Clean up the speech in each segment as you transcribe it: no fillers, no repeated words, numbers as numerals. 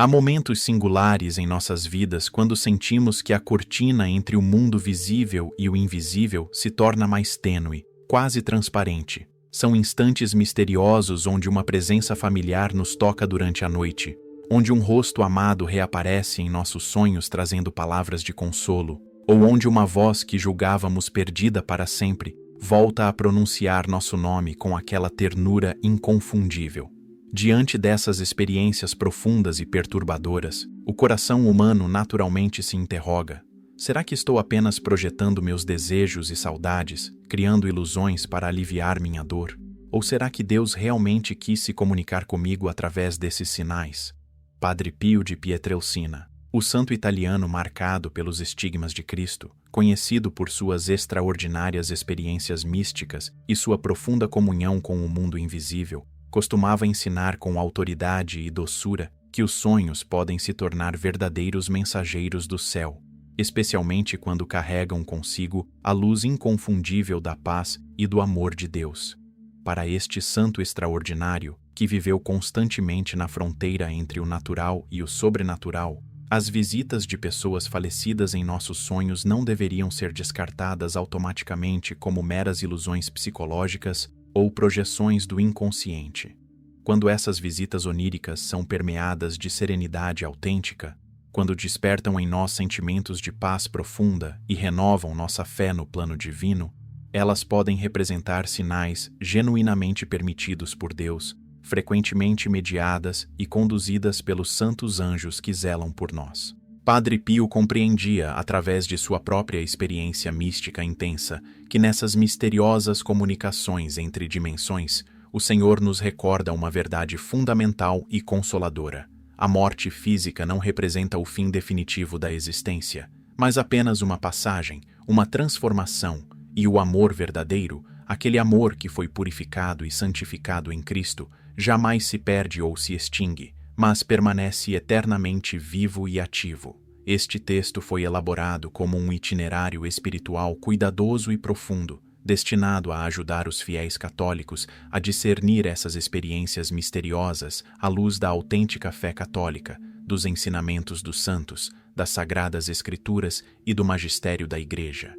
Há momentos singulares em nossas vidas quando sentimos que a cortina entre o mundo visível e o invisível se torna mais tênue, quase transparente. São instantes misteriosos onde uma presença familiar nos toca durante a noite, onde um rosto amado reaparece em nossos sonhos trazendo palavras de consolo, ou onde uma voz que julgávamos perdida para sempre volta a pronunciar nosso nome com aquela ternura inconfundível. Diante dessas experiências profundas e perturbadoras, o coração humano naturalmente se interroga: será que estou apenas projetando meus desejos e saudades, criando ilusões para aliviar minha dor? Ou será que Deus realmente quis se comunicar comigo através desses sinais? Padre Pio de Pietrelcina, o santo italiano marcado pelos estigmas de Cristo, conhecido por suas extraordinárias experiências místicas e sua profunda comunhão com o mundo invisível, costumava ensinar com autoridade e doçura que os sonhos podem se tornar verdadeiros mensageiros do céu, especialmente quando carregam consigo a luz inconfundível da paz e do amor de Deus. Para este santo extraordinário, que viveu constantemente na fronteira entre o natural e o sobrenatural, as visitas de pessoas falecidas em nossos sonhos não deveriam ser descartadas automaticamente como meras ilusões psicológicas ou projeções do inconsciente. Quando essas visitas oníricas são permeadas de serenidade autêntica, quando despertam em nós sentimentos de paz profunda e renovam nossa fé no plano divino, elas podem representar sinais genuinamente permitidos por Deus, frequentemente mediadas e conduzidas pelos santos anjos que zelam por nós. Padre Pio compreendia, através de sua própria experiência mística intensa, que nessas misteriosas comunicações entre dimensões, o Senhor nos recorda uma verdade fundamental e consoladora. A morte física não representa o fim definitivo da existência, mas apenas uma passagem, uma transformação, e o amor verdadeiro, aquele amor que foi purificado e santificado em Cristo, jamais se perde ou se extingue, mas permanece eternamente vivo e ativo. Este texto foi elaborado como um itinerário espiritual cuidadoso e profundo, destinado a ajudar os fiéis católicos a discernir essas experiências misteriosas à luz da autêntica fé católica, dos ensinamentos dos santos, das sagradas escrituras e do magistério da Igreja.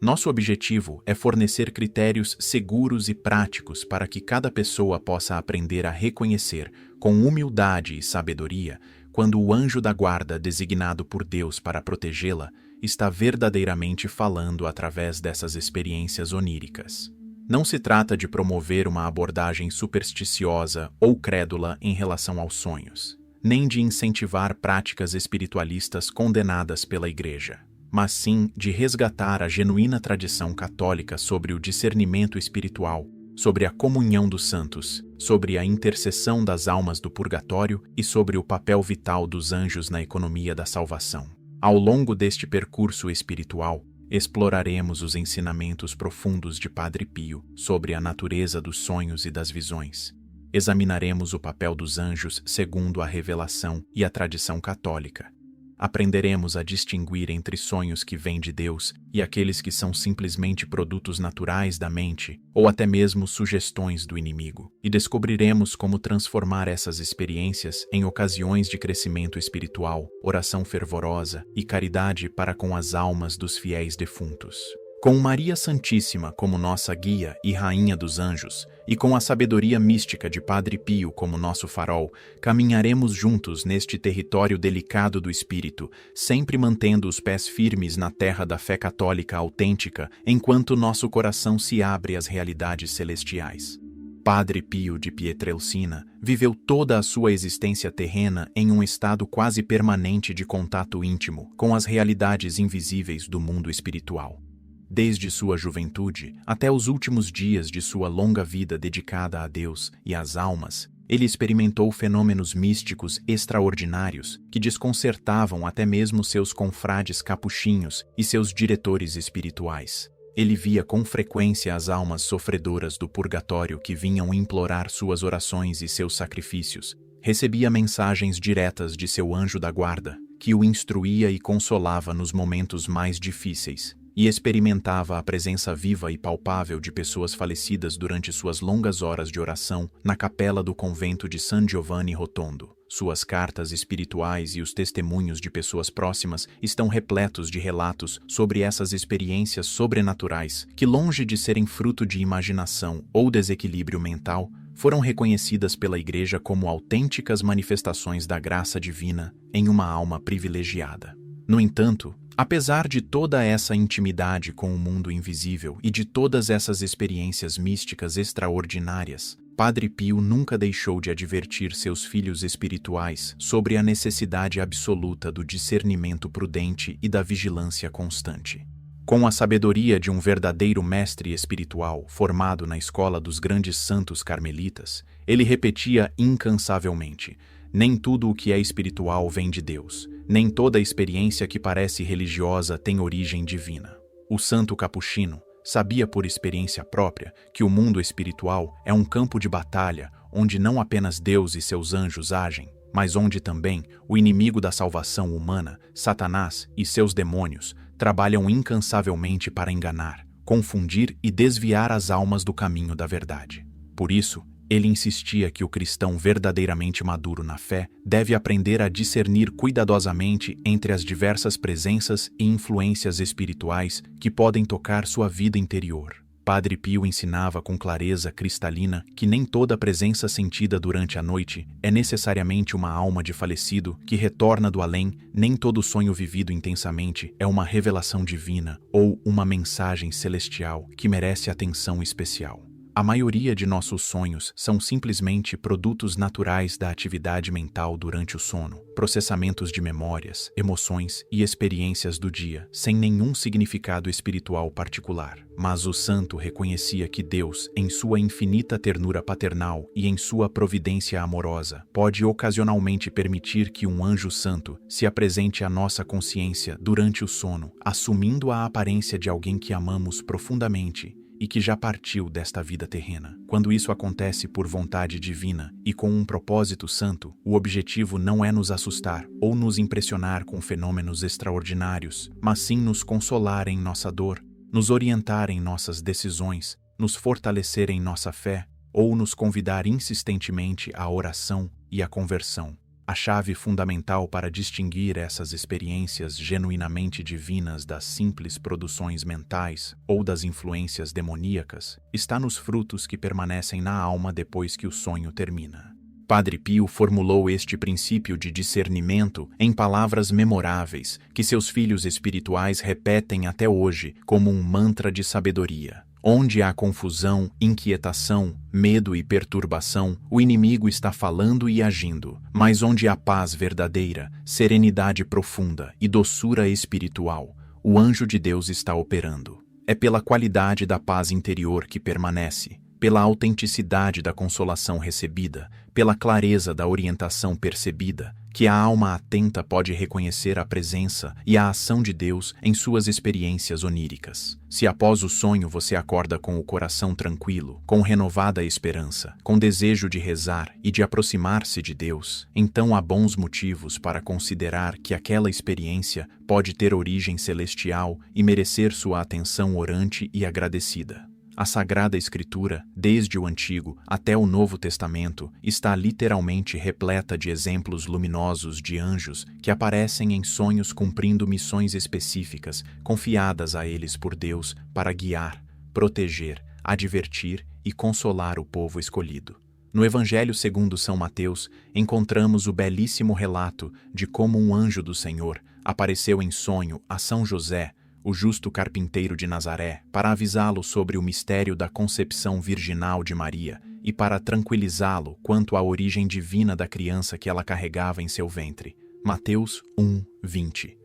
Nosso objetivo é fornecer critérios seguros e práticos para que cada pessoa possa aprender a reconhecer, com humildade e sabedoria, quando o anjo da guarda designado por Deus para protegê-la está verdadeiramente falando através dessas experiências oníricas. Não se trata de promover uma abordagem supersticiosa ou crédula em relação aos sonhos, nem de incentivar práticas espiritualistas condenadas pela Igreja, mas sim de resgatar a genuína tradição católica sobre o discernimento espiritual, sobre a comunhão dos santos, sobre a intercessão das almas do purgatório e sobre o papel vital dos anjos na economia da salvação. Ao longo deste percurso espiritual, exploraremos os ensinamentos profundos de Padre Pio sobre a natureza dos sonhos e das visões. Examinaremos o papel dos anjos segundo a revelação e a tradição católica. Aprenderemos a distinguir entre sonhos que vêm de Deus e aqueles que são simplesmente produtos naturais da mente ou até mesmo sugestões do inimigo. E descobriremos como transformar essas experiências em ocasiões de crescimento espiritual, oração fervorosa e caridade para com as almas dos fiéis defuntos. Com Maria Santíssima como nossa guia e rainha dos anjos, e com a sabedoria mística de Padre Pio como nosso farol, caminharemos juntos neste território delicado do espírito, sempre mantendo os pés firmes na terra da fé católica autêntica, enquanto nosso coração se abre às realidades celestiais. Padre Pio de Pietrelcina viveu toda a sua existência terrena em um estado quase permanente de contato íntimo com as realidades invisíveis do mundo espiritual. Desde sua juventude até os últimos dias de sua longa vida dedicada a Deus e às almas, ele experimentou fenômenos místicos extraordinários que desconcertavam até mesmo seus confrades capuchinhos e seus diretores espirituais. Ele via com frequência as almas sofredoras do purgatório que vinham implorar suas orações e seus sacrifícios. Recebia mensagens diretas de seu anjo da guarda, que o instruía e consolava nos momentos mais difíceis, e experimentava a presença viva e palpável de pessoas falecidas durante suas longas horas de oração na capela do convento de San Giovanni Rotondo, suas cartas espirituais e os testemunhos de pessoas próximas estão repletos de relatos sobre essas experiências sobrenaturais que, longe de serem fruto de imaginação ou desequilíbrio mental, foram reconhecidas pela Igreja como autênticas manifestações da graça divina em uma alma privilegiada. No entanto, apesar de toda essa intimidade com o mundo invisível e de todas essas experiências místicas extraordinárias, Padre Pio nunca deixou de advertir seus filhos espirituais sobre a necessidade absoluta do discernimento prudente e da vigilância constante. Com a sabedoria de um verdadeiro mestre espiritual formado na escola dos grandes santos carmelitas, ele repetia incansavelmente: nem tudo o que é espiritual vem de Deus, nem toda experiência que parece religiosa tem origem divina. O santo capuchino sabia por experiência própria que o mundo espiritual é um campo de batalha onde não apenas Deus e seus anjos agem, mas onde também o inimigo da salvação humana, Satanás e seus demônios, trabalham incansavelmente para enganar, confundir e desviar as almas do caminho da verdade. Por isso, ele insistia que o cristão verdadeiramente maduro na fé deve aprender a discernir cuidadosamente entre as diversas presenças e influências espirituais que podem tocar sua vida interior. Padre Pio ensinava com clareza cristalina que nem toda presença sentida durante a noite é necessariamente uma alma de falecido que retorna do além, nem todo sonho vivido intensamente é uma revelação divina ou uma mensagem celestial que merece atenção especial. A maioria de nossos sonhos são simplesmente produtos naturais da atividade mental durante o sono, processamentos de memórias, emoções e experiências do dia, sem nenhum significado espiritual particular. Mas o santo reconhecia que Deus, em sua infinita ternura paternal e em sua providência amorosa, pode ocasionalmente permitir que um anjo santo se apresente à nossa consciência durante o sono, assumindo a aparência de alguém que amamos profundamente e que já partiu desta vida terrena. Quando isso acontece por vontade divina e com um propósito santo, o objetivo não é nos assustar ou nos impressionar com fenômenos extraordinários, mas sim nos consolar em nossa dor, nos orientar em nossas decisões, nos fortalecer em nossa fé ou nos convidar insistentemente à oração e à conversão. A chave fundamental para distinguir essas experiências genuinamente divinas das simples produções mentais ou das influências demoníacas está nos frutos que permanecem na alma depois que o sonho termina. Padre Pio formulou este princípio de discernimento em palavras memoráveis que seus filhos espirituais repetem até hoje como um mantra de sabedoria. Onde há confusão, inquietação, medo e perturbação, o inimigo está falando e agindo. Mas onde há paz verdadeira, serenidade profunda e doçura espiritual, o anjo de Deus está operando. É pela qualidade da paz interior que permanece, pela autenticidade da consolação recebida, pela clareza da orientação percebida, que a alma atenta pode reconhecer a presença e a ação de Deus em suas experiências oníricas. Se após o sonho você acorda com o coração tranquilo, com renovada esperança, com desejo de rezar e de aproximar-se de Deus, então há bons motivos para considerar que aquela experiência pode ter origem celestial e merecer sua atenção orante e agradecida. A Sagrada Escritura, desde o Antigo até o Novo Testamento, está literalmente repleta de exemplos luminosos de anjos que aparecem em sonhos cumprindo missões específicas confiadas a eles por Deus para guiar, proteger, advertir e consolar o povo escolhido. No Evangelho segundo São Mateus, encontramos o belíssimo relato de como um anjo do Senhor apareceu em sonho a São José, o justo carpinteiro de Nazaré, para avisá-lo sobre o mistério da concepção virginal de Maria e para tranquilizá-lo quanto à origem divina da criança que ela carregava em seu ventre. Mateus 1:20.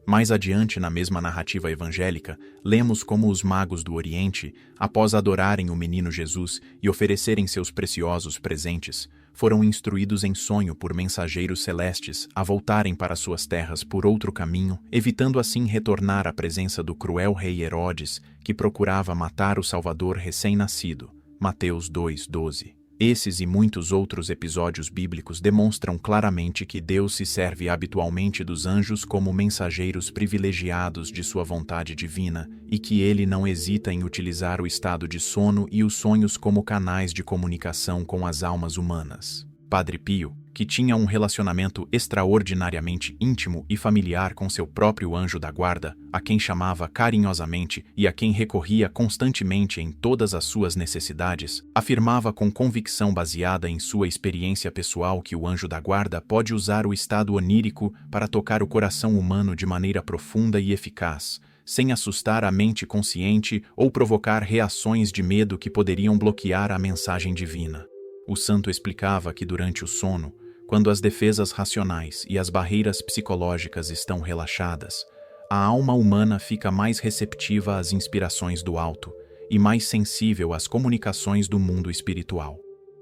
Mais adiante, na mesma narrativa evangélica, lemos como os magos do Oriente, após adorarem o menino Jesus e oferecerem seus preciosos presentes, foram instruídos em sonho por mensageiros celestes a voltarem para suas terras por outro caminho, evitando assim retornar à presença do cruel rei Herodes, que procurava matar o Salvador recém-nascido. Mateus 2:12. Esses e muitos outros episódios bíblicos demonstram claramente que Deus se serve habitualmente dos anjos como mensageiros privilegiados de sua vontade divina e que ele não hesita em utilizar o estado de sono e os sonhos como canais de comunicação com as almas humanas. Padre Pio, que tinha um relacionamento extraordinariamente íntimo e familiar com seu próprio anjo da guarda, a quem chamava carinhosamente e a quem recorria constantemente em todas as suas necessidades, afirmava com convicção baseada em sua experiência pessoal que o anjo da guarda pode usar o estado onírico para tocar o coração humano de maneira profunda e eficaz, sem assustar a mente consciente ou provocar reações de medo que poderiam bloquear a mensagem divina. O santo explicava que durante o sono, quando as defesas racionais e as barreiras psicológicas estão relaxadas, a alma humana fica mais receptiva às inspirações do alto e mais sensível às comunicações do mundo espiritual.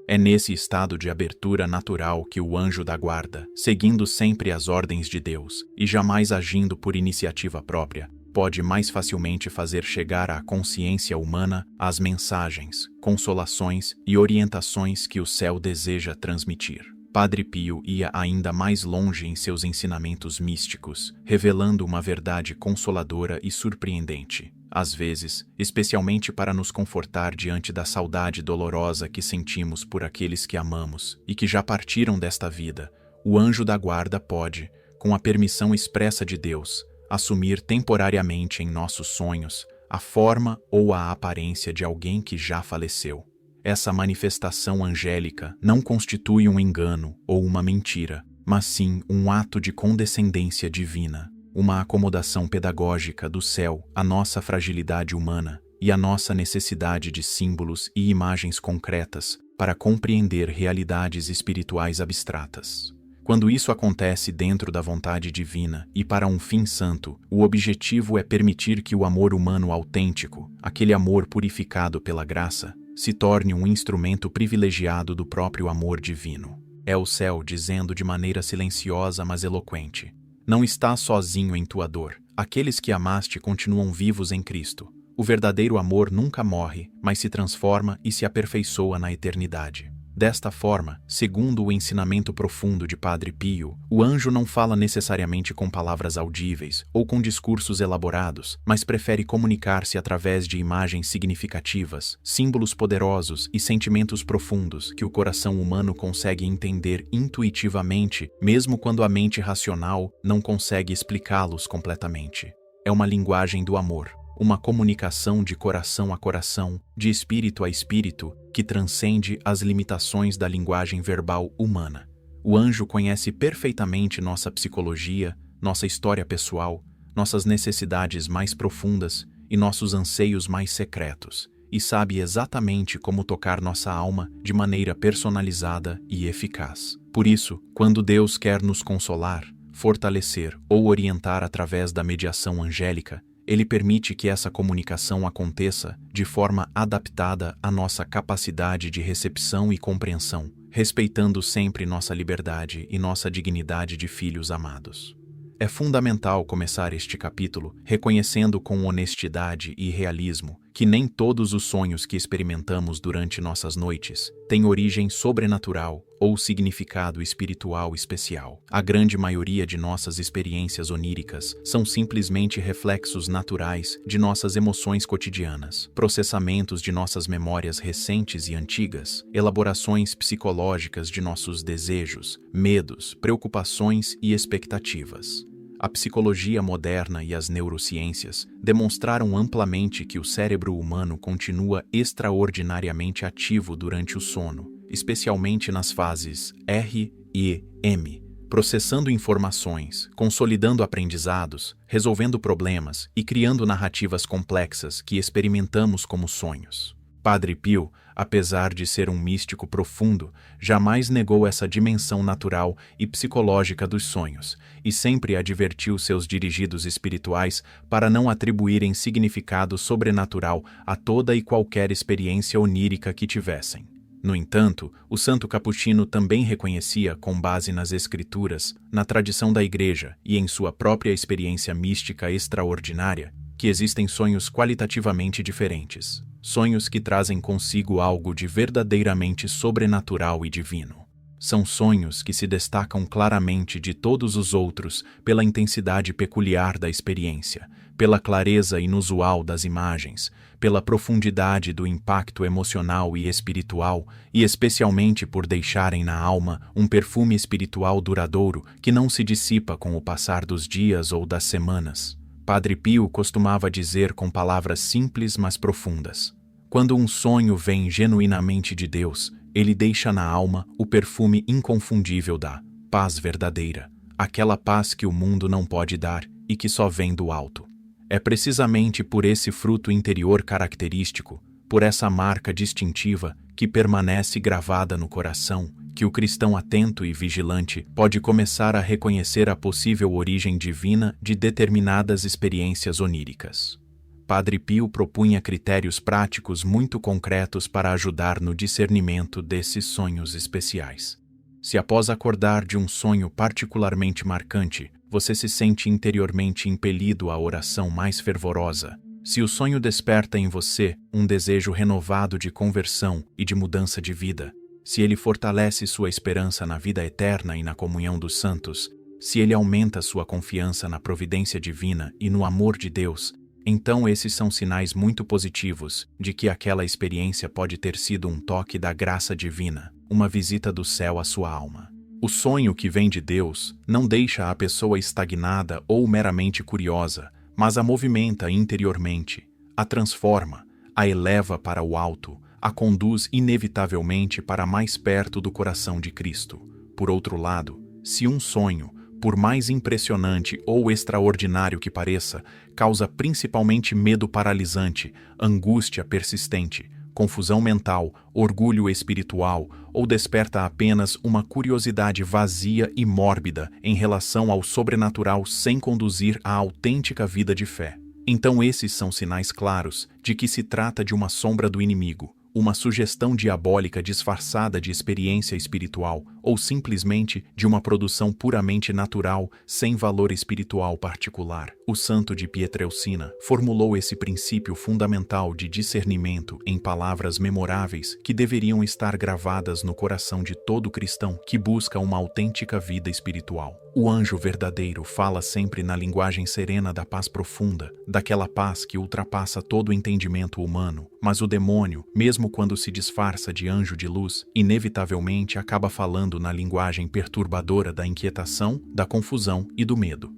É nesse estado de abertura natural que o anjo da guarda, seguindo sempre as ordens de Deus e jamais agindo por iniciativa própria, pode mais facilmente fazer chegar à consciência humana as mensagens, consolações e orientações que o céu deseja transmitir. Padre Pio ia ainda mais longe em seus ensinamentos místicos, revelando uma verdade consoladora e surpreendente. Às vezes, especialmente para nos confortar diante da saudade dolorosa que sentimos por aqueles que amamos e que já partiram desta vida, o anjo da guarda pode, com a permissão expressa de Deus, assumir temporariamente em nossos sonhos a forma ou a aparência de alguém que já faleceu. Essa manifestação angélica não constitui um engano ou uma mentira, mas sim um ato de condescendência divina, uma acomodação pedagógica do céu à nossa fragilidade humana e à nossa necessidade de símbolos e imagens concretas para compreender realidades espirituais abstratas. Quando isso acontece dentro da vontade divina e para um fim santo, o objetivo é permitir que o amor humano autêntico, aquele amor purificado pela graça, se torne um instrumento privilegiado do próprio amor divino. É o céu dizendo de maneira silenciosa mas eloquente: não estás sozinho em tua dor. Aqueles que amaste continuam vivos em Cristo. O verdadeiro amor nunca morre, mas se transforma e se aperfeiçoa na eternidade. Desta forma, segundo o ensinamento profundo de Padre Pio, o anjo não fala necessariamente com palavras audíveis ou com discursos elaborados, mas prefere comunicar-se através de imagens significativas, símbolos poderosos e sentimentos profundos que o coração humano consegue entender intuitivamente, mesmo quando a mente racional não consegue explicá-los completamente. É uma linguagem do amor, uma comunicação de coração a coração, de espírito a espírito, que transcende as limitações da linguagem verbal humana. O anjo conhece perfeitamente nossa psicologia, nossa história pessoal, nossas necessidades mais profundas e nossos anseios mais secretos, e sabe exatamente como tocar nossa alma de maneira personalizada e eficaz. Por isso, quando Deus quer nos consolar, fortalecer ou orientar através da mediação angélica, Ele permite que essa comunicação aconteça de forma adaptada à nossa capacidade de recepção e compreensão, respeitando sempre nossa liberdade e nossa dignidade de filhos amados. É fundamental começar este capítulo reconhecendo com honestidade e realismo que nem todos os sonhos que experimentamos durante nossas noites têm origem sobrenatural ou significado espiritual especial. A grande maioria de nossas experiências oníricas são simplesmente reflexos naturais de nossas emoções cotidianas, processamentos de nossas memórias recentes e antigas, elaborações psicológicas de nossos desejos, medos, preocupações e expectativas. A psicologia moderna e as neurociências demonstraram amplamente que o cérebro humano continua extraordinariamente ativo durante o sono, especialmente nas fases R e M, processando informações, consolidando aprendizados, resolvendo problemas e criando narrativas complexas que experimentamos como sonhos. Padre Pio, apesar de ser um místico profundo, jamais negou essa dimensão natural e psicológica dos sonhos, e sempre advertiu seus dirigidos espirituais para não atribuírem significado sobrenatural a toda e qualquer experiência onírica que tivessem. No entanto, o santo capuchino também reconhecia, com base nas Escrituras, na tradição da Igreja e em sua própria experiência mística extraordinária, que existem sonhos qualitativamente diferentes. Sonhos que trazem consigo algo de verdadeiramente sobrenatural e divino. São sonhos que se destacam claramente de todos os outros pela intensidade peculiar da experiência, pela clareza inusual das imagens, pela profundidade do impacto emocional e espiritual e especialmente por deixarem na alma um perfume espiritual duradouro que não se dissipa com o passar dos dias ou das semanas. Padre Pio costumava dizer com palavras simples mas profundas: quando um sonho vem genuinamente de Deus, ele deixa na alma o perfume inconfundível da paz verdadeira, aquela paz que o mundo não pode dar e que só vem do alto. É precisamente por esse fruto interior característico, por essa marca distintiva que permanece gravada no coração, que o cristão atento e vigilante pode começar a reconhecer a possível origem divina de determinadas experiências oníricas. Padre Pio propunha critérios práticos muito concretos para ajudar no discernimento desses sonhos especiais. Se após acordar de um sonho particularmente marcante, você se sente interiormente impelido à oração mais fervorosa, se o sonho desperta em você um desejo renovado de conversão e de mudança de vida, se ele fortalece sua esperança na vida eterna e na comunhão dos santos, se ele aumenta sua confiança na providência divina e no amor de Deus, então esses são sinais muito positivos de que aquela experiência pode ter sido um toque da graça divina, uma visita do céu à sua alma. O sonho que vem de Deus não deixa a pessoa estagnada ou meramente curiosa, mas a movimenta interiormente, a transforma, a eleva para o alto, a conduz inevitavelmente para mais perto do coração de Cristo. Por outro lado, se um sonho, por mais impressionante ou extraordinário que pareça, causa principalmente medo paralisante, angústia persistente, confusão mental, orgulho espiritual ou desperta apenas uma curiosidade vazia e mórbida em relação ao sobrenatural sem conduzir à autêntica vida de fé, então esses são sinais claros de que se trata de uma sombra do inimigo, uma sugestão diabólica disfarçada de experiência espiritual ou simplesmente de uma produção puramente natural, sem valor espiritual particular. O santo de Pietrelcina formulou esse princípio fundamental de discernimento em palavras memoráveis que deveriam estar gravadas no coração de todo cristão que busca uma autêntica vida espiritual. O anjo verdadeiro fala sempre na linguagem serena da paz profunda, daquela paz que ultrapassa todo o entendimento humano, mas o demônio, mesmo quando se disfarça de anjo de luz, inevitavelmente acaba falando na linguagem perturbadora da inquietação, da confusão e do medo.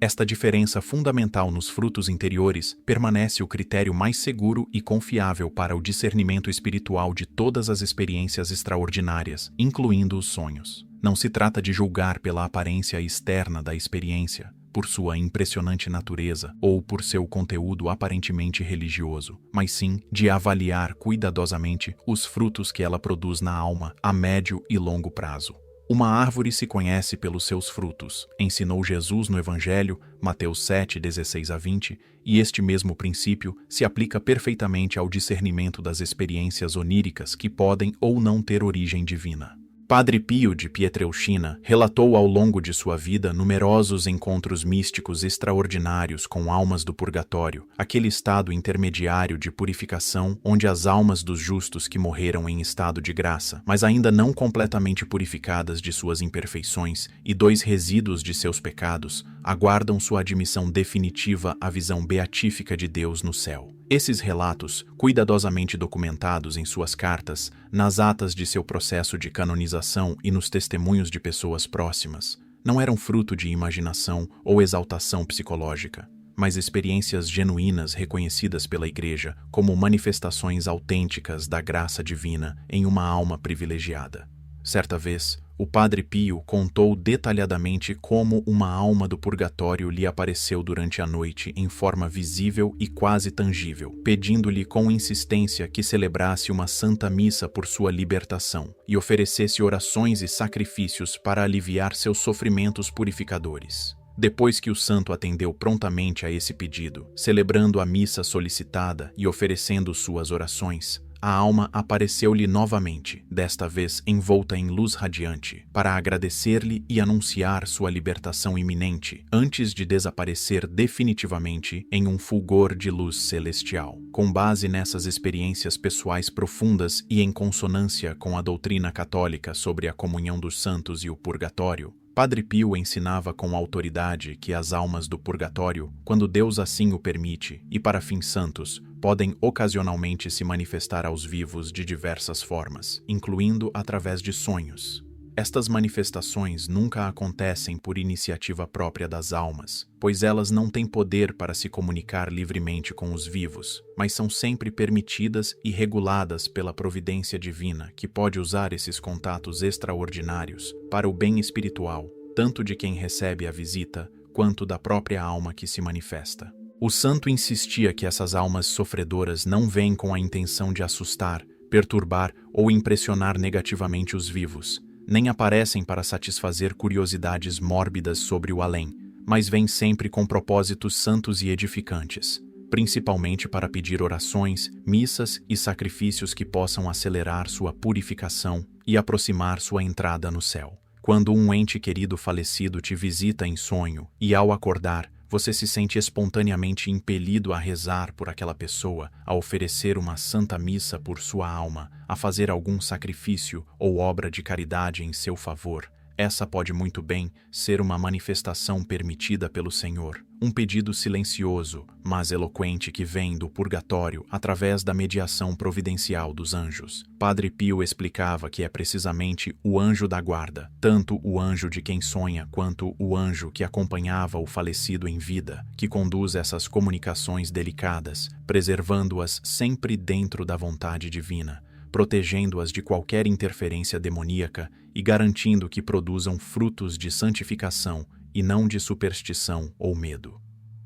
Esta diferença fundamental nos frutos interiores permanece o critério mais seguro e confiável para o discernimento espiritual de todas as experiências extraordinárias, incluindo os sonhos. Não se trata de julgar pela aparência externa da experiência, por sua impressionante natureza ou por seu conteúdo aparentemente religioso, mas sim de avaliar cuidadosamente os frutos que ela produz na alma a médio e longo prazo. Uma árvore se conhece pelos seus frutos, ensinou Jesus no Evangelho, Mateus 7, 16 a 20, e este mesmo princípio se aplica perfeitamente ao discernimento das experiências oníricas que podem ou não ter origem divina. Padre Pio de Pietrelcina relatou ao longo de sua vida numerosos encontros místicos extraordinários com almas do purgatório, aquele estado intermediário de purificação onde as almas dos justos que morreram em estado de graça, mas ainda não completamente purificadas de suas imperfeições e dos resíduos de seus pecados, aguardam sua admissão definitiva à visão beatífica de Deus no céu. Esses relatos, cuidadosamente documentados em suas cartas, nas atas de seu processo de canonização e nos testemunhos de pessoas próximas, não eram fruto de imaginação ou exaltação psicológica, mas experiências genuínas reconhecidas pela Igreja como manifestações autênticas da graça divina em uma alma privilegiada. Certa vez, o Padre Pio contou detalhadamente como uma alma do purgatório lhe apareceu durante a noite em forma visível e quase tangível, pedindo-lhe com insistência que celebrasse uma santa missa por sua libertação e oferecesse orações e sacrifícios para aliviar seus sofrimentos purificadores. Depois que o santo atendeu prontamente a esse pedido, celebrando a missa solicitada e oferecendo suas orações, a alma apareceu-lhe novamente, desta vez envolta em luz radiante, para agradecer-lhe e anunciar sua libertação iminente, antes de desaparecer definitivamente em um fulgor de luz celestial. Com base nessas experiências pessoais profundas e em consonância com a doutrina católica sobre a comunhão dos santos e o purgatório, Padre Pio ensinava com autoridade que as almas do purgatório, quando Deus assim o permite, e para fins santos, podem ocasionalmente se manifestar aos vivos de diversas formas, incluindo através de sonhos. Estas manifestações nunca acontecem por iniciativa própria das almas, pois elas não têm poder para se comunicar livremente com os vivos, mas são sempre permitidas e reguladas pela providência divina, que pode usar esses contatos extraordinários para o bem espiritual, tanto de quem recebe a visita, quanto da própria alma que se manifesta. O santo insistia que essas almas sofredoras não vêm com a intenção de assustar, perturbar ou impressionar negativamente os vivos, nem aparecem para satisfazer curiosidades mórbidas sobre o além, mas vêm sempre com propósitos santos e edificantes, principalmente para pedir orações, missas e sacrifícios que possam acelerar sua purificação e aproximar sua entrada no céu. Quando um ente querido falecido te visita em sonho e, ao acordar, você se sente espontaneamente impelido a rezar por aquela pessoa, a oferecer uma santa missa por sua alma, a fazer algum sacrifício ou obra de caridade em seu favor. Essa pode muito bem ser uma manifestação permitida pelo Senhor, um pedido silencioso, mas eloquente que vem do purgatório através da mediação providencial dos anjos. Padre Pio explicava que é precisamente o anjo da guarda, tanto o anjo de quem sonha quanto o anjo que acompanhava o falecido em vida, que conduz essas comunicações delicadas, preservando-as sempre dentro da vontade divina, protegendo-as de qualquer interferência demoníaca e garantindo que produzam frutos de santificação e não de superstição ou medo.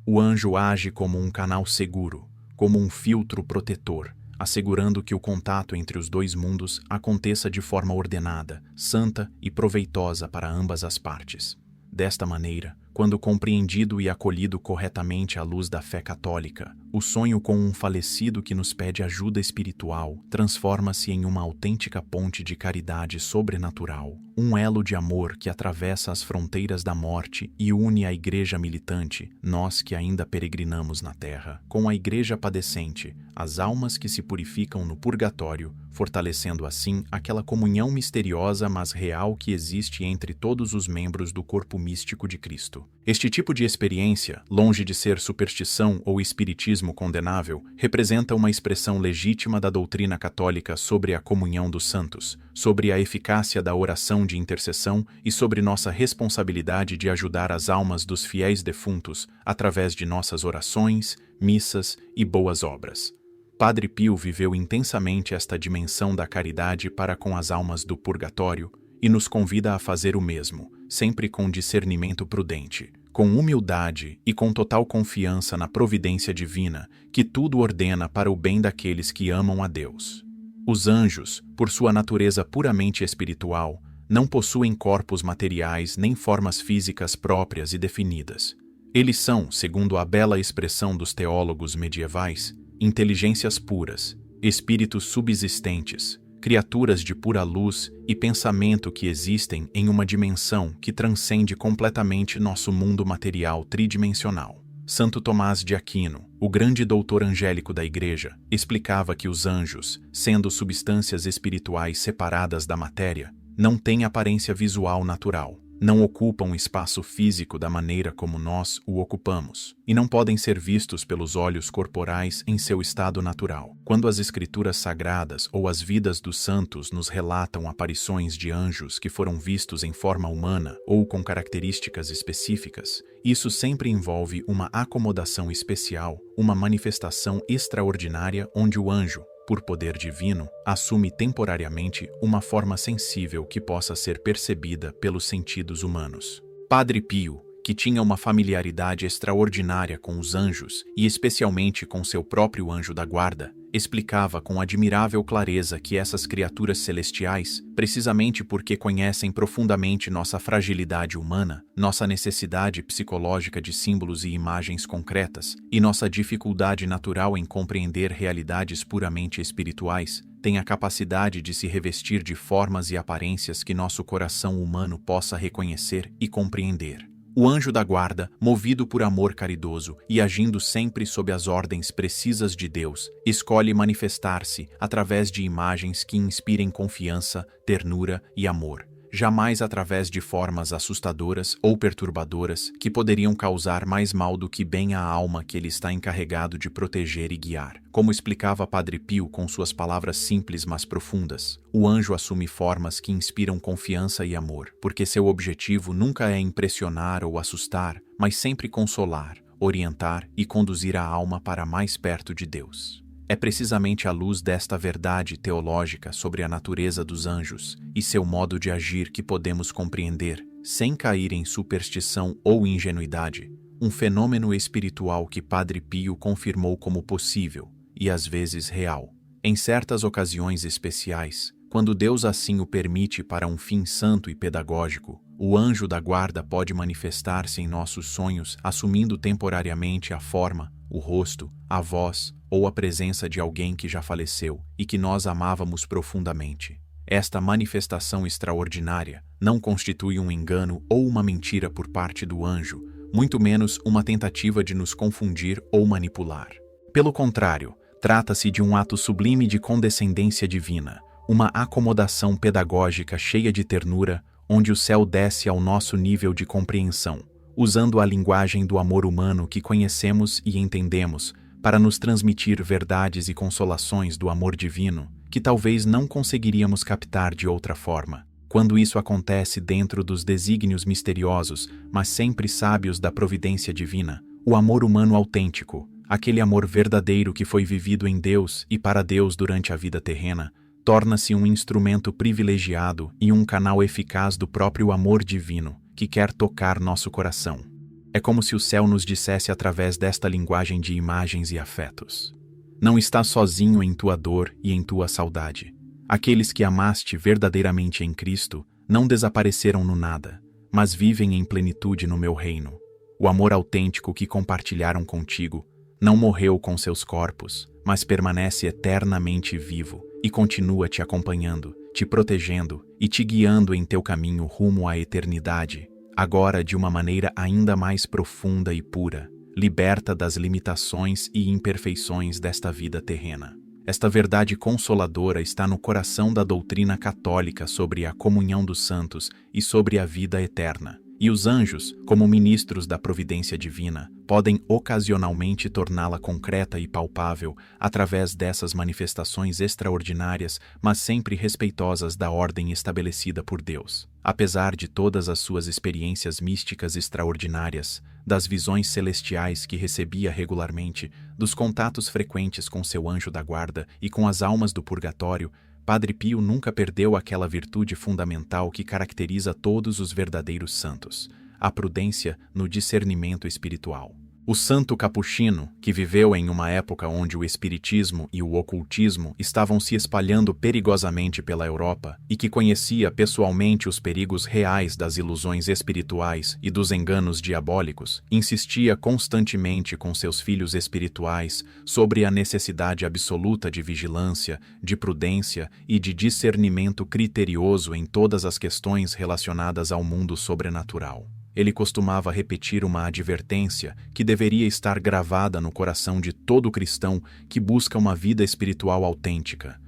O anjo age como um canal seguro, como um filtro protetor, assegurando que o contato entre os dois mundos aconteça de forma ordenada, santa e proveitosa para ambas as partes. Desta maneira, quando compreendido e acolhido corretamente à luz da fé católica, o sonho com um falecido que nos pede ajuda espiritual transforma-se em uma autêntica ponte de caridade sobrenatural, um elo de amor que atravessa as fronteiras da morte e une a igreja militante, nós que ainda peregrinamos na terra, com a igreja padecente, as almas que se purificam no purgatório, fortalecendo assim aquela comunhão misteriosa mas real que existe entre todos os membros do corpo místico de Cristo. Este tipo de experiência, longe de ser superstição ou espiritismo condenável, representa uma expressão legítima da doutrina católica sobre a comunhão dos santos, sobre a eficácia da oração de intercessão e sobre nossa responsabilidade de ajudar as almas dos fiéis defuntos através de nossas orações, missas e boas obras. Padre Pio viveu intensamente esta dimensão da caridade para com as almas do purgatório e nos convida a fazer o mesmo, sempre com discernimento prudente, com humildade e com total confiança na providência divina, que tudo ordena para o bem daqueles que amam a Deus. Os anjos, por sua natureza puramente espiritual, não possuem corpos materiais nem formas físicas próprias e definidas. Eles são, segundo a bela expressão dos teólogos medievais, inteligências puras, espíritos subsistentes, criaturas de pura luz e pensamento que existem em uma dimensão que transcende completamente nosso mundo material tridimensional. Santo Tomás de Aquino, o grande doutor angélico da Igreja, explicava que os anjos, sendo substâncias espirituais separadas da matéria, não têm aparência visual natural, não ocupam espaço físico da maneira como nós o ocupamos, e não podem ser vistos pelos olhos corporais em seu estado natural. Quando as escrituras sagradas ou as vidas dos santos nos relatam aparições de anjos que foram vistos em forma humana ou com características específicas, isso sempre envolve uma acomodação especial, uma manifestação extraordinária onde o anjo, por poder divino, assume temporariamente uma forma sensível que possa ser percebida pelos sentidos humanos. Padre Pio, que tinha uma familiaridade extraordinária com os anjos e especialmente com seu próprio anjo da guarda, explicava com admirável clareza que essas criaturas celestiais, precisamente porque conhecem profundamente nossa fragilidade humana, nossa necessidade psicológica de símbolos e imagens concretas e nossa dificuldade natural em compreender realidades puramente espirituais, têm a capacidade de se revestir de formas e aparências que nosso coração humano possa reconhecer e compreender. O anjo da guarda, movido por amor caridoso e agindo sempre sob as ordens precisas de Deus, escolhe manifestar-se através de imagens que inspirem confiança, ternura e amor, jamais através de formas assustadoras ou perturbadoras que poderiam causar mais mal do que bem à alma que ele está encarregado de proteger e guiar. Como explicava Padre Pio com suas palavras simples mas profundas, o anjo assume formas que inspiram confiança e amor, porque seu objetivo nunca é impressionar ou assustar, mas sempre consolar, orientar e conduzir a alma para mais perto de Deus. É precisamente à luz desta verdade teológica sobre a natureza dos anjos e seu modo de agir que podemos compreender, sem cair em superstição ou ingenuidade, um fenômeno espiritual que Padre Pio confirmou como possível e às vezes real. Em certas ocasiões especiais, quando Deus assim o permite para um fim santo e pedagógico, o anjo da guarda pode manifestar-se em nossos sonhos assumindo temporariamente a forma, o rosto, a voz ou a presença de alguém que já faleceu e que nós amávamos profundamente. Esta manifestação extraordinária não constitui um engano ou uma mentira por parte do anjo, muito menos uma tentativa de nos confundir ou manipular. Pelo contrário, trata-se de um ato sublime de condescendência divina, uma acomodação pedagógica cheia de ternura, onde o céu desce ao nosso nível de compreensão, usando a linguagem do amor humano que conhecemos e entendemos, para nos transmitir verdades e consolações do amor divino, que talvez não conseguiríamos captar de outra forma. Quando isso acontece dentro dos desígnios misteriosos, mas sempre sábios da providência divina, o amor humano autêntico, aquele amor verdadeiro que foi vivido em Deus e para Deus durante a vida terrena, torna-se um instrumento privilegiado e um canal eficaz do próprio amor divino, que quer tocar nosso coração. É como se o céu nos dissesse através desta linguagem de imagens e afetos: não estás sozinho em tua dor e em tua saudade. Aqueles que amaste verdadeiramente em Cristo não desapareceram no nada, mas vivem em plenitude no meu reino. O amor autêntico que compartilharam contigo não morreu com seus corpos, mas permanece eternamente vivo e continua te acompanhando, te protegendo e te guiando em teu caminho rumo à eternidade, agora de uma maneira ainda mais profunda e pura, liberta das limitações e imperfeições desta vida terrena. Esta verdade consoladora está no coração da doutrina católica sobre a comunhão dos santos e sobre a vida eterna. E os anjos, como ministros da providência divina, podem ocasionalmente torná-la concreta e palpável através dessas manifestações extraordinárias, mas sempre respeitosas da ordem estabelecida por Deus. Apesar de todas as suas experiências místicas extraordinárias, das visões celestiais que recebia regularmente, dos contatos frequentes com seu anjo da guarda e com as almas do purgatório, Padre Pio nunca perdeu aquela virtude fundamental que caracteriza todos os verdadeiros santos: a prudência no discernimento espiritual. O santo capuchino, que viveu em uma época onde o espiritismo e o ocultismo estavam se espalhando perigosamente pela Europa e que conhecia pessoalmente os perigos reais das ilusões espirituais e dos enganos diabólicos, insistia constantemente com seus filhos espirituais sobre a necessidade absoluta de vigilância, de prudência e de discernimento criterioso em todas as questões relacionadas ao mundo sobrenatural. Ele costumava repetir uma advertência que deveria estar gravada no coração de todo cristão que busca uma vida espiritual autêntica.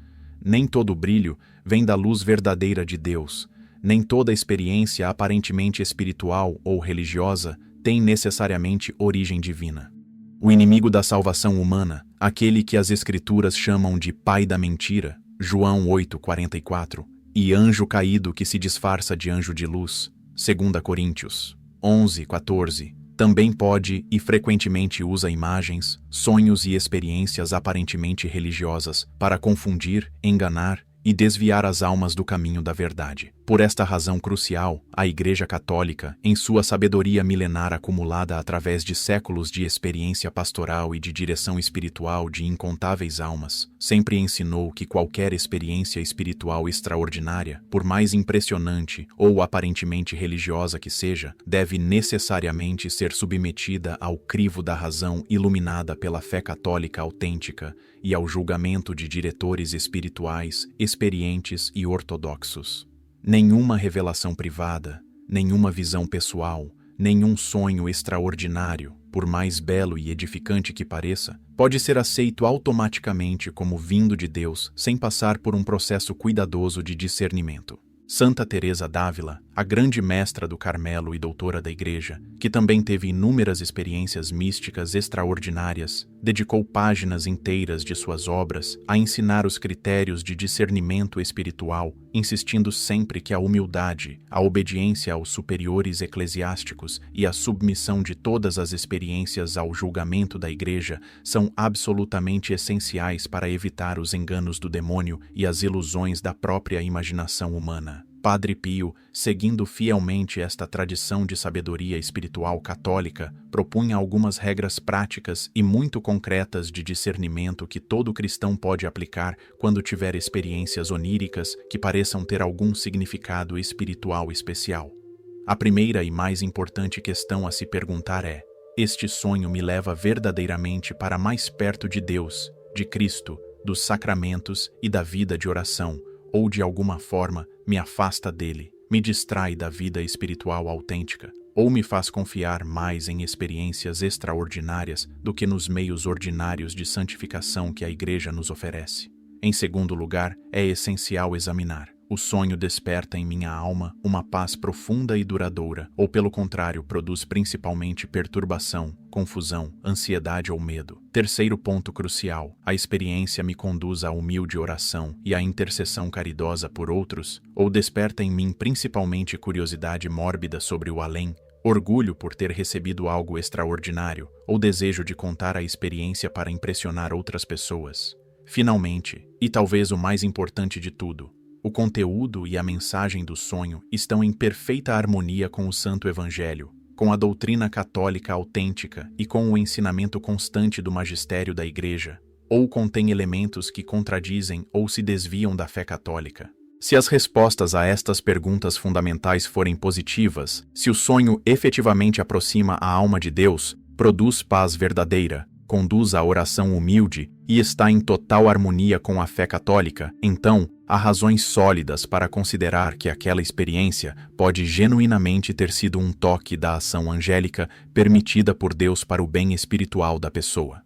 Nem todo brilho vem da luz verdadeira de Deus, nem toda experiência aparentemente espiritual ou religiosa tem necessariamente origem divina. O inimigo da salvação humana, aquele que as Escrituras chamam de pai da mentira, João 8,44, e anjo caído que se disfarça de anjo de luz, 2 Coríntios 11:14, também pode e frequentemente usa imagens, sonhos e experiências aparentemente religiosas para confundir, enganar e desviar as almas do caminho da verdade. Por esta razão crucial, a Igreja Católica, em sua sabedoria milenar acumulada através de séculos de experiência pastoral e de direção espiritual de incontáveis almas, sempre ensinou que qualquer experiência espiritual extraordinária, por mais impressionante ou aparentemente religiosa que seja, deve necessariamente ser submetida ao crivo da razão iluminada pela fé católica autêntica e ao julgamento de diretores espirituais, experientes e ortodoxos. Nenhuma revelação privada, nenhuma visão pessoal, nenhum sonho extraordinário, por mais belo e edificante que pareça, pode ser aceito automaticamente como vindo de Deus sem passar por um processo cuidadoso de discernimento. Santa Teresa d'Ávila, a grande mestra do Carmelo e doutora da Igreja, que também teve inúmeras experiências místicas extraordinárias, dedicou páginas inteiras de suas obras a ensinar os critérios de discernimento espiritual, insistindo sempre que a humildade, a obediência aos superiores eclesiásticos e a submissão de todas as experiências ao julgamento da Igreja são absolutamente essenciais para evitar os enganos do demônio e as ilusões da própria imaginação humana. Padre Pio, seguindo fielmente esta tradição de sabedoria espiritual católica, propunha algumas regras práticas e muito concretas de discernimento que todo cristão pode aplicar quando tiver experiências oníricas que pareçam ter algum significado espiritual especial. A primeira e mais importante questão a se perguntar é: este sonho me leva verdadeiramente para mais perto de Deus, de Cristo, dos sacramentos e da vida de oração, ou de alguma forma me afasta dele, me distrai da vida espiritual autêntica, ou me faz confiar mais em experiências extraordinárias do que nos meios ordinários de santificação que a Igreja nos oferece. Em segundo lugar, é essencial examinar: o sonho desperta em minha alma uma paz profunda e duradoura, ou pelo contrário, produz principalmente perturbação, confusão, ansiedade ou medo. Terceiro ponto crucial: a experiência me conduz à humilde oração e à intercessão caridosa por outros, ou desperta em mim principalmente curiosidade mórbida sobre o além, orgulho por ter recebido algo extraordinário, ou desejo de contar a experiência para impressionar outras pessoas. Finalmente, e talvez o mais importante de tudo, o conteúdo e a mensagem do sonho estão em perfeita harmonia com o Santo Evangelho, com a doutrina católica autêntica e com o ensinamento constante do magistério da Igreja, ou contém elementos que contradizem ou se desviam da fé católica. Se as respostas a estas perguntas fundamentais forem positivas, se o sonho efetivamente aproxima a alma de Deus, produz paz verdadeira, conduz à oração humilde e está em total harmonia com a fé católica, então há razões sólidas para considerar que aquela experiência pode genuinamente ter sido um toque da ação angélica permitida por Deus para o bem espiritual da pessoa.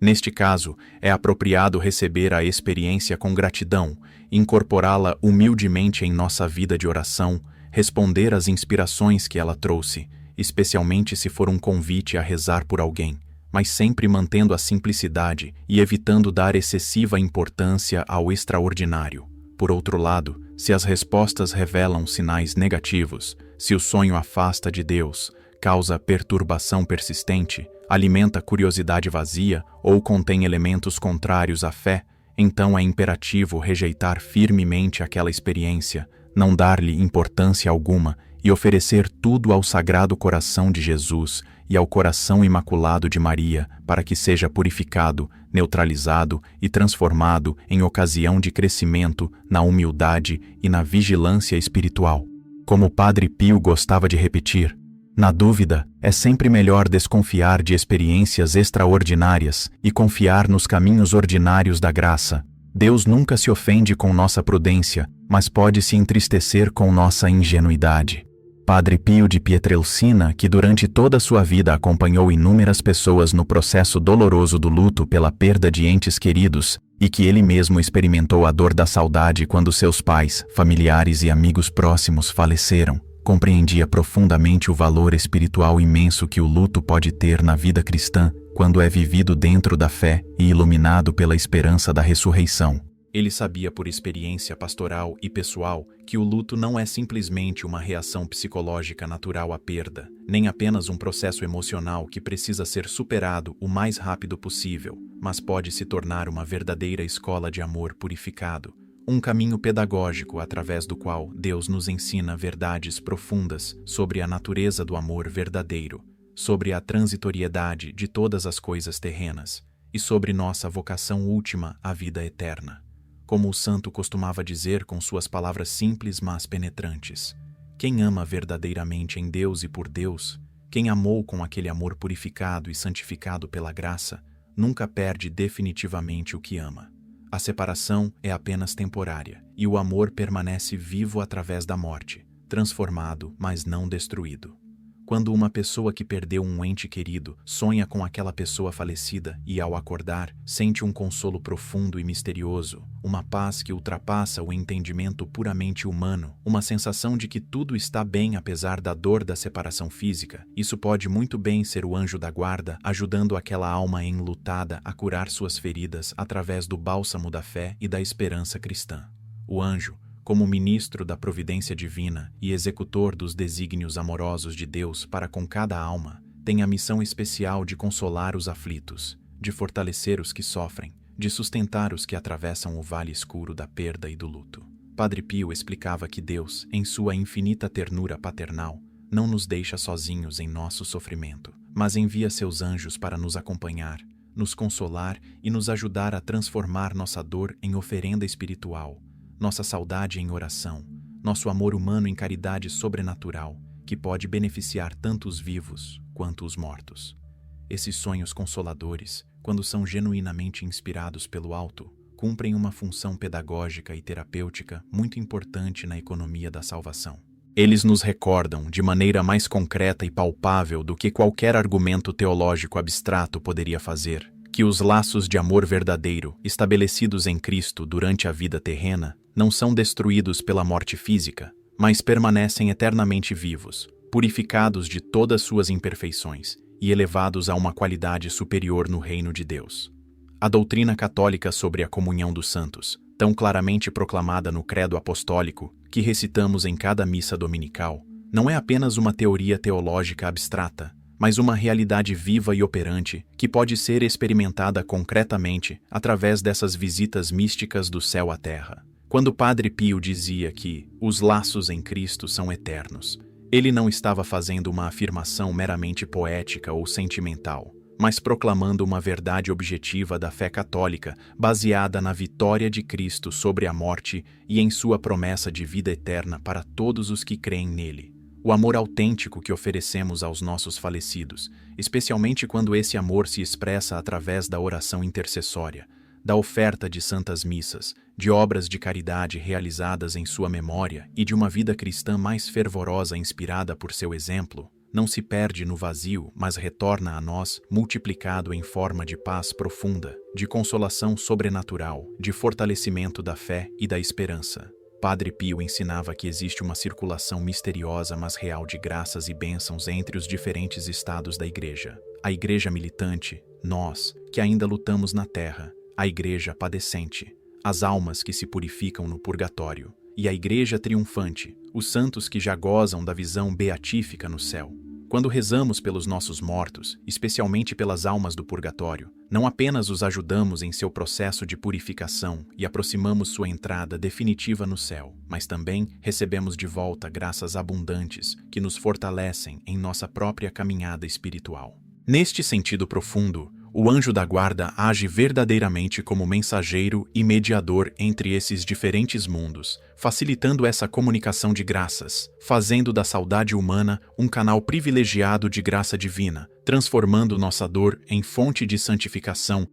Neste caso, é apropriado receber a experiência com gratidão, incorporá-la humildemente em nossa vida de oração, responder às inspirações que ela trouxe, especialmente se for um convite a rezar por alguém, mas sempre mantendo a simplicidade e evitando dar excessiva importância ao extraordinário. Por outro lado, se as respostas revelam sinais negativos, se o sonho afasta de Deus, causa perturbação persistente, alimenta curiosidade vazia ou contém elementos contrários à fé, então é imperativo rejeitar firmemente aquela experiência, não dar-lhe importância alguma e oferecer tudo ao Sagrado Coração de Jesus e ao Coração Imaculado de Maria para que seja purificado, neutralizado e transformado em ocasião de crescimento na humildade e na vigilância espiritual. Como o Padre Pio gostava de repetir, na dúvida, é sempre melhor desconfiar de experiências extraordinárias e confiar nos caminhos ordinários da graça. Deus nunca se ofende com nossa prudência, mas pode se entristecer com nossa ingenuidade. Padre Pio de Pietrelcina, que durante toda a sua vida acompanhou inúmeras pessoas no processo doloroso do luto pela perda de entes queridos, e que ele mesmo experimentou a dor da saudade quando seus pais, familiares e amigos próximos faleceram, compreendia profundamente o valor espiritual imenso que o luto pode ter na vida cristã quando é vivido dentro da fé e iluminado pela esperança da ressurreição. Ele sabia por experiência pastoral e pessoal que o luto não é simplesmente uma reação psicológica natural à perda, nem apenas um processo emocional que precisa ser superado o mais rápido possível, mas pode se tornar uma verdadeira escola de amor purificado, um caminho pedagógico através do qual Deus nos ensina verdades profundas sobre a natureza do amor verdadeiro, sobre a transitoriedade de todas as coisas terrenas e sobre nossa vocação última à vida eterna. Como o santo costumava dizer com suas palavras simples mas penetrantes: quem ama verdadeiramente em Deus e por Deus, quem amou com aquele amor purificado e santificado pela graça, nunca perde definitivamente o que ama. A separação é apenas temporária, e o amor permanece vivo através da morte, transformado, mas não destruído. Quando uma pessoa que perdeu um ente querido sonha com aquela pessoa falecida e, ao acordar, sente um consolo profundo e misterioso, uma paz que ultrapassa o entendimento puramente humano, uma sensação de que tudo está bem apesar da dor da separação física, isso pode muito bem ser o anjo da guarda ajudando aquela alma enlutada a curar suas feridas através do bálsamo da fé e da esperança cristã. O anjo, como ministro da providência divina e executor dos desígnios amorosos de Deus para com cada alma, tem a missão especial de consolar os aflitos, de fortalecer os que sofrem, de sustentar os que atravessam o vale escuro da perda e do luto. Padre Pio explicava que Deus, em sua infinita ternura paternal, não nos deixa sozinhos em nosso sofrimento, mas envia seus anjos para nos acompanhar, nos consolar e nos ajudar a transformar nossa dor em oferenda espiritual, nossa saudade em oração, nosso amor humano em caridade sobrenatural, que pode beneficiar tanto os vivos quanto os mortos. Esses sonhos consoladores, quando são genuinamente inspirados pelo alto, cumprem uma função pedagógica e terapêutica muito importante na economia da salvação. Eles nos recordam, de maneira mais concreta e palpável do que qualquer argumento teológico abstrato poderia fazer, que os laços de amor verdadeiro, estabelecidos em Cristo durante a vida terrena, não são destruídos pela morte física, mas permanecem eternamente vivos, purificados de todas suas imperfeições e elevados a uma qualidade superior no reino de Deus. A doutrina católica sobre a comunhão dos santos, tão claramente proclamada no credo apostólico, que recitamos em cada missa dominical, não é apenas uma teoria teológica abstrata, mas uma realidade viva e operante que pode ser experimentada concretamente através dessas visitas místicas do céu à terra. Quando Padre Pio dizia que os laços em Cristo são eternos, ele não estava fazendo uma afirmação meramente poética ou sentimental, mas proclamando uma verdade objetiva da fé católica baseada na vitória de Cristo sobre a morte e em sua promessa de vida eterna para todos os que creem nele. O amor autêntico que oferecemos aos nossos falecidos, especialmente quando esse amor se expressa através da oração intercessória, da oferta de santas missas, de obras de caridade realizadas em sua memória e de uma vida cristã mais fervorosa inspirada por seu exemplo, não se perde no vazio, mas retorna a nós multiplicado em forma de paz profunda, de consolação sobrenatural, de fortalecimento da fé e da esperança. Padre Pio ensinava que existe uma circulação misteriosa mas real de graças e bênçãos entre os diferentes estados da Igreja. A Igreja militante, nós, que ainda lutamos na terra, a Igreja padecente, as almas que se purificam no purgatório, e a Igreja triunfante, os santos que já gozam da visão beatífica no céu. Quando rezamos pelos nossos mortos, especialmente pelas almas do purgatório, não apenas os ajudamos em seu processo de purificação e aproximamos sua entrada definitiva no céu, mas também recebemos de volta graças abundantes que nos fortalecem em nossa própria caminhada espiritual. Neste sentido profundo, o anjo da guarda age verdadeiramente como mensageiro e mediador entre esses diferentes mundos, facilitando essa comunicação de graças, fazendo da saudade humana um canal privilegiado de graça divina, transformando nossa dor em fonte de santificação